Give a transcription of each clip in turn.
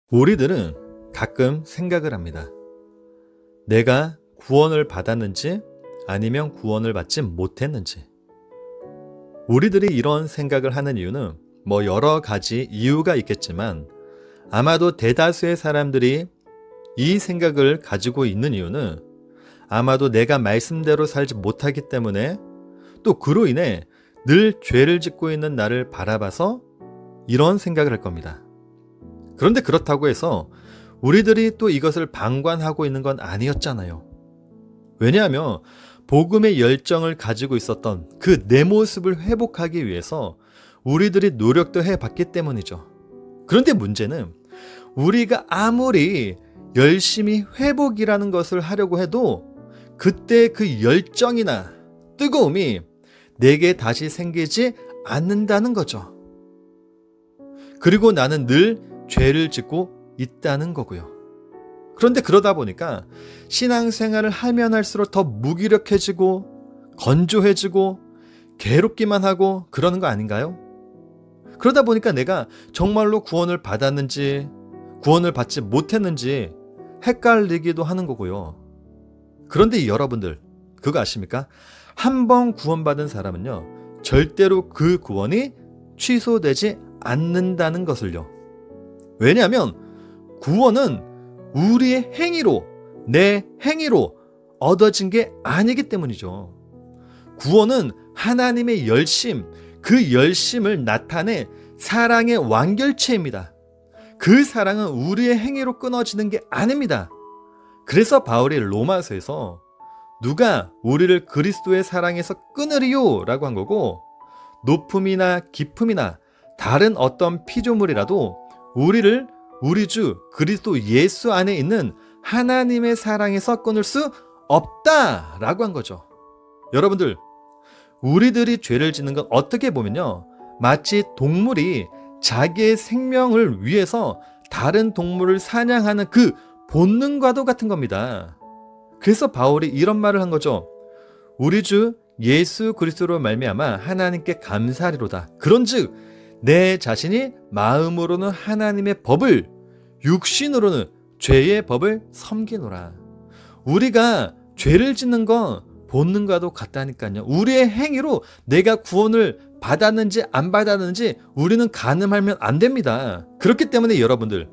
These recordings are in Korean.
우리들은 가끔 생각을 합니다. 내가 구원을 받았는지 아니면 구원을 받지 못했는지. 우리들이 이런 생각을 하는 이유는 여러 가지 이유가 있겠지만 아마도 대다수의 사람들이 이 생각을 가지고 있는 이유는 아마도 내가 말씀대로 살지 못하기 때문에 또 그로 인해 늘 죄를 짓고 있는 나를 바라봐서 이런 생각을 할 겁니다. 그런데 그렇다고 해서 우리들이 또 이것을 방관하고 있는 건 아니었잖아요. 왜냐하면 복음의 열정을 가지고 있었던 그 내 모습을 회복하기 위해서 우리들이 노력도 해봤기 때문이죠. 그런데 문제는 우리가 아무리 열심히 회복이라는 것을 하려고 해도 그때 그 열정이나 뜨거움이 내게 다시 생기지 않는다는 거죠. 그리고 나는 늘 죄를 짓고 있다는 거고요. 그런데 그러다 보니까 신앙생활을 하면 할수록 더 무기력해지고 건조해지고 괴롭기만 하고 그러는 거 아닌가요? 그러다 보니까 내가 정말로 구원을 받았는지 구원을 받지 못했는지 헷갈리기도 하는 거고요. 그런데 여러분들 그거 아십니까? 한 번 구원받은 사람은요 절대로 그 구원이 취소되지 않는다는 것을요. 왜냐하면 구원은 우리의 행위로, 내 행위로 얻어진 게 아니기 때문이죠. 구원은 하나님의 열심, 그 열심을 나타내 사랑의 완결체입니다. 그 사랑은 우리의 행위로 끊어지는 게 아닙니다. 그래서 바울이 로마서에서 누가 우리를 그리스도의 사랑에서 끊으리요? 라고 한 거고, 높음이나 깊음이나 다른 어떤 피조물이라도 우리를 우리 주 그리스도 예수 안에 있는 하나님의 사랑에서 끊을 수 없다라고 한 거죠. 여러분들, 우리들이 죄를 짓는 건 어떻게 보면요, 마치 동물이 자기의 생명을 위해서 다른 동물을 사냥하는 그 본능과도 같은 겁니다. 그래서 바울이 이런 말을 한 거죠. 우리 주 예수 그리스도로 말미암아 하나님께 감사하리로다. 그런즉 내 자신이 마음으로는 하나님의 법을, 육신으로는 죄의 법을 섬기노라. 우리가 죄를 짓는 건 본능과도 같다니까요. 우리의 행위로 내가 구원을 받았는지 안 받았는지 우리는 가늠하면 안 됩니다. 그렇기 때문에 여러분들,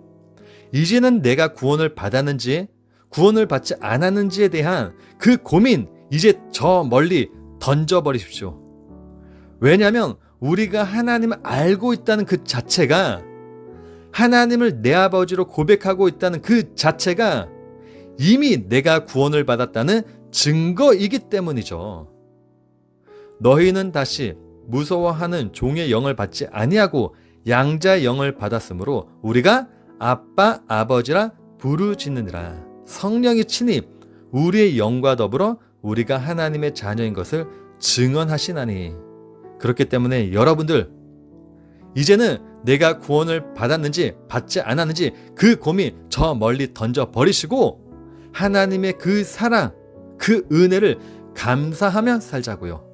이제는 내가 구원을 받았는지 구원을 받지 않았는지에 대한 그 고민 이제 저 멀리 던져버리십시오. 왜냐하면 우리가 하나님을 알고 있다는 그 자체가, 하나님을 내 아버지로 고백하고 있다는 그 자체가 이미 내가 구원을 받았다는 증거이기 때문이죠. 너희는 다시 무서워하는 종의 영을 받지 아니하고 양자의 영을 받았으므로 우리가 아빠 아버지라 부르짖느니라. 성령이 친히 우리의 영과 더불어 우리가 하나님의 자녀인 것을 증언하시나니. 그렇기 때문에 여러분들, 이제는 내가 구원을 받았는지 받지 않았는지 그 고민 저 멀리 던져버리시고 하나님의 그 사랑, 그 은혜를 감사하며 살자고요.